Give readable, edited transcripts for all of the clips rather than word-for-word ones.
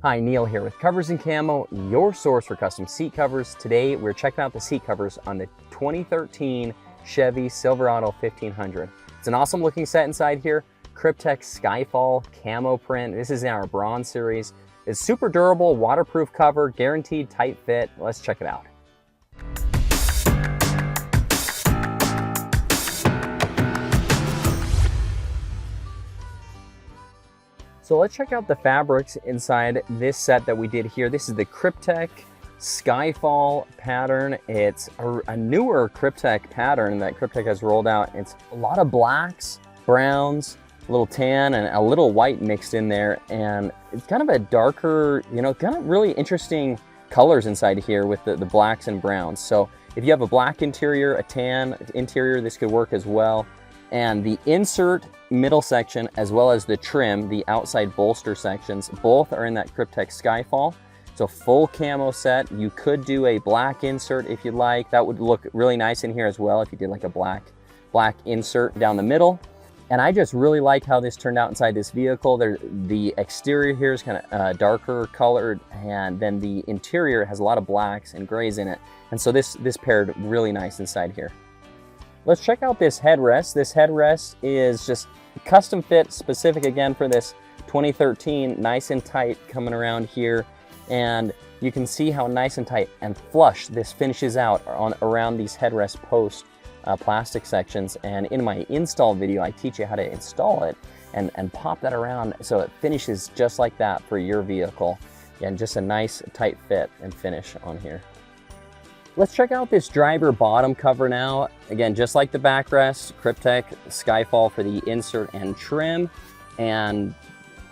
Hi, Neil here with Covers Camo, your source for custom seat covers. Today we're checking out the seat covers on the 2013 Chevy Silverado 1500. It's an awesome looking set inside here. Kryptek Skyfall camo print. This is in our bronze series. It's super durable, waterproof cover, guaranteed tight fit. Let's check it out. So let's check out the fabrics inside this set that we did here. This is the Kryptek Skyfall pattern. It's a newer Kryptek pattern that Kryptek has rolled out. It's a lot of blacks, browns, a little tan, and a little white mixed in there. And it's kind of a darker, kind of really interesting colors inside here with the blacks and browns. So if you have a black interior, a tan interior, this could work as well. And the insert middle section as well as the trim, the outside bolster sections, both are in that Kryptek Skyfall. It's a full camo set. You could do a black insert if you'd like. That would look really nice in here as well if you did like a black insert down the middle. And I just really like how this turned out inside this vehicle. The exterior here is kind of darker colored, and then the interior has a lot of blacks and grays in it. And so this paired really nice inside here. Let's check out this headrest. This headrest is just custom fit, specific again for this 2013, nice and tight coming around here. And you can see how nice and tight and flush this finishes out around these headrest post plastic sections. And in my install video, I teach you how to install it and pop that around so it finishes just like that for your vehicle. And just a nice tight fit and finish on here. Let's check out this driver bottom cover now. Again, just like the backrest, Kryptek Skyfall for the insert and trim. And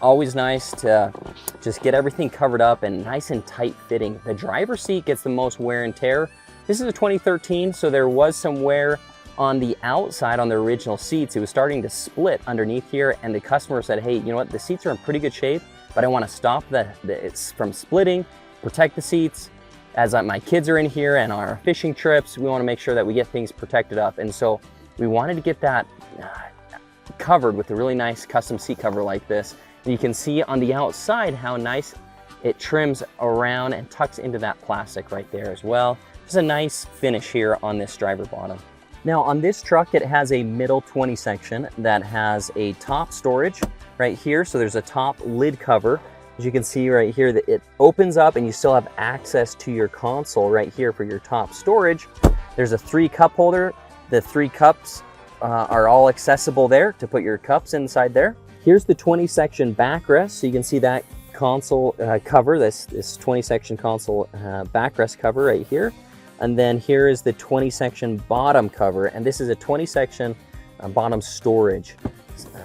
always nice to just get everything covered up and nice and tight fitting. The driver's seat gets the most wear and tear. This is a 2013, so there was some wear on the outside on the original seats. It was starting to split underneath here, and the customer said, hey, you know what, the seats are in pretty good shape, but I want to stop it's from splitting, protect the seats. As my kids are in here and on our fishing trips, we want to make sure that we get things protected up. And so we wanted to get that covered with a really nice custom seat cover like this. And you can see on the outside how nice it trims around and tucks into that plastic right there as well. Just a nice finish here on this driver bottom. Now on this truck, it has a middle 20 section that has a top storage right here. So there's a top lid cover. As you can see right here, that it opens up and you still have access to your console right here for your top storage. There's a 3-cup holder. The 3 cups are all accessible there to put your cups inside there. Here's the 20 section backrest. So you can see that console cover, this 20 section console backrest cover right here. And then here is the 20 section bottom cover. And this is a 20 section bottom storage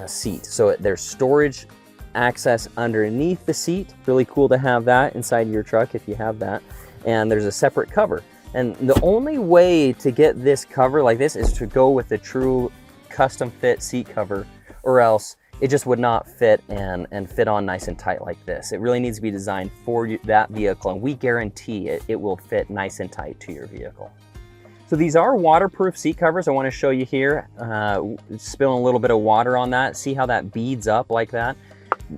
seat. So there's storage access underneath the seat. Really cool to have that inside your truck if you have that. And there's a separate cover. And the only way to get this cover like this is to go with the true custom fit seat cover, or else it just would not fit and fit on nice and tight like this. It really needs to be designed for that vehicle, and we guarantee it will fit nice and tight to your vehicle. So these are waterproof seat covers. I want to show you here, spilling a little bit of water on that. See how that beads up like that?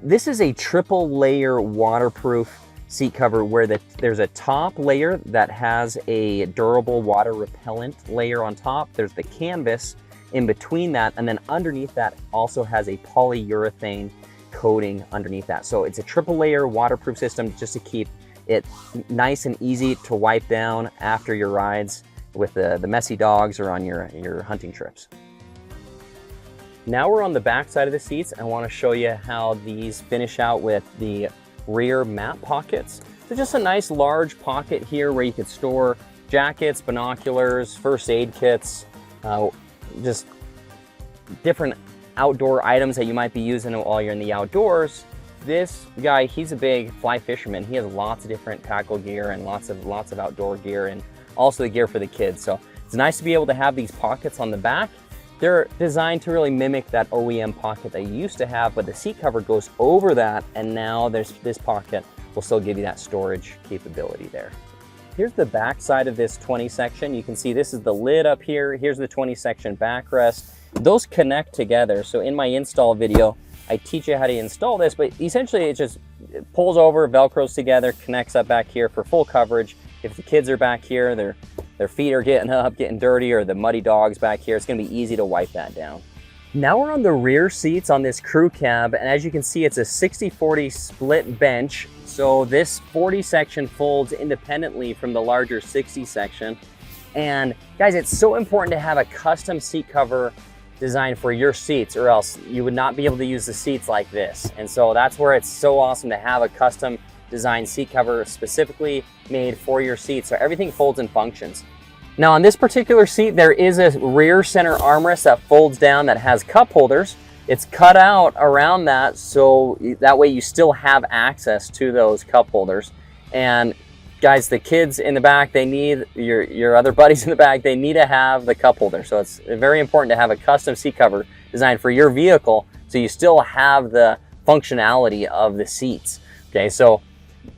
This is a triple layer waterproof seat cover where there's a top layer that has a durable water repellent layer on top. There's the canvas in between that, and then underneath that also has a polyurethane coating underneath that. So it's a triple layer waterproof system just to keep it nice and easy to wipe down after your rides with the messy dogs or on your hunting trips. Now we're on the back side of the seats. I want to show you how these finish out with the rear map pockets. So just a nice large pocket here where you could store jackets, binoculars, first aid kits, just different outdoor items that you might be using while you're in the outdoors. This guy, he's a big fly fisherman. He has lots of different tackle gear and lots of outdoor gear, and also the gear for the kids. So it's nice to be able to have these pockets on the back. They're designed to really mimic that OEM pocket that you used to have, but the seat cover goes over that, and now there's this pocket will still give you that storage capability there. Here's the back side of this 20 section. You can see this is the lid up here. Here's the 20 section backrest. Those connect together. So in my install video, I teach you how to install this, but essentially it's just it pulls over, Velcros together, connects up back here for full coverage. If the kids are back here, their feet are getting up, getting dirty, or the muddy dog's back here, it's gonna be easy to wipe that down. Now we're on the rear seats on this crew cab, and as you can see, it's a 60-40 split bench. So this 40 section folds independently from the larger 60 section. And guys, it's so important to have a custom seat cover designed for your seats, or else you would not be able to use the seats like this. And so that's where it's so awesome to have a custom designed seat cover specifically made for your seat, so everything folds and functions. Now on this particular seat, there is a rear center armrest that folds down that has cup holders. It's cut out around that, so that way you still have access to those cup holders. And guys, the kids in the back, they need, your other buddies in the back, they need to have the cup holder. So it's very important to have a custom seat cover designed for your vehicle, so you still have the functionality of the seats. Okay, so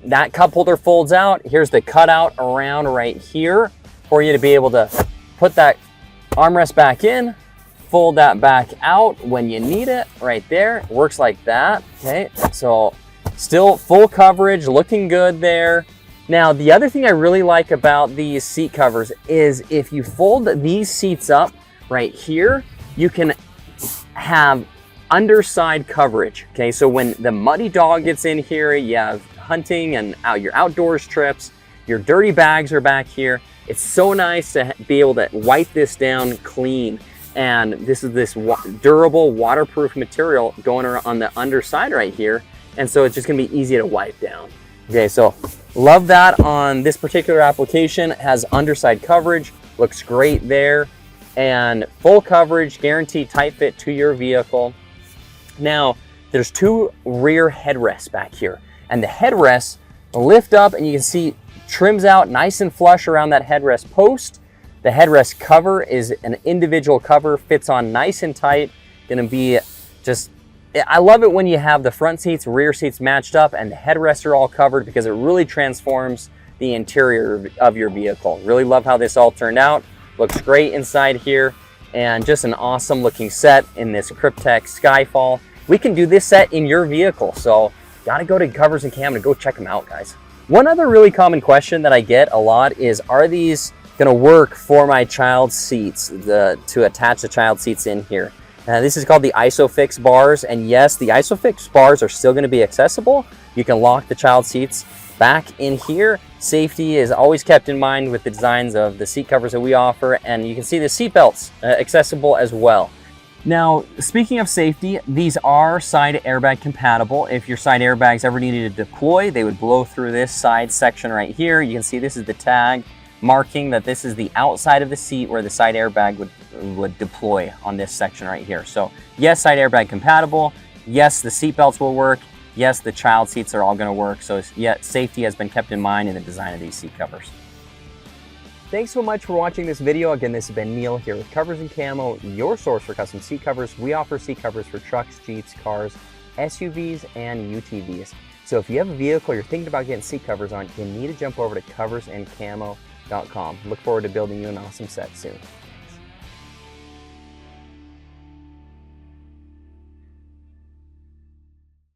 that cup holder folds out. Here's the cutout around right here for you to be able to put that armrest back in, fold that back out when you need it. Right there, it works like that. Okay, so still full coverage, looking good there. Now, the other thing I really like about these seat covers is if you fold these seats up right here, you can have underside coverage. Okay, so when the muddy dog gets in here, you have hunting and your outdoors trips, your dirty bags are back here. It's so nice to be able to wipe this down clean. And this is this durable waterproof material going on the underside right here. And so it's just gonna be easy to wipe down. Okay, so love that on this particular application. It has underside coverage, looks great there. And full coverage, guaranteed tight fit to your vehicle. Now, there's two rear headrests back here. And the headrests lift up, and you can see trims out nice and flush around that headrest post. The headrest cover is an individual cover, fits on nice and tight. Gonna be just, I love it when you have the front seats, rear seats matched up, and the headrests are all covered, because it really transforms the interior of your vehicle. Really love how this all turned out. Looks great inside here, and just an awesome looking set in this Kryptek Skyfall. We can do this set in your vehicle, so gotta go to Covers Camo and go check them out, guys. One other really common question that I get a lot is, are these gonna work for my child's seats, to attach the child seats in here? This is called the ISOFIX bars, and yes, the ISOFIX bars are still gonna be accessible. You can lock the child seats back in here. Safety is always kept in mind with the designs of the seat covers that we offer, and you can see the seat belts accessible as well. Now, speaking of safety, these are side airbag compatible. If your side airbags ever needed to deploy, they would blow through this side section right here. You can see this is the tag marking that this is the outside of the seat where the side airbag would deploy on this section right here. So yes, side airbag compatible. Yes, the seat belts will work. Yes, the child seats are all gonna work. So yeah, safety has been kept in mind in the design of these seat covers. Thanks so much for watching this video. Again, this has been Neil here with Covers Camo, your source for custom seat covers. We offer seat covers for trucks, Jeeps, cars, SUVs, and UTVs. So if you have a vehicle you're thinking about getting seat covers on, you need to jump over to coversandcamo.com. Look forward to building you an awesome set soon.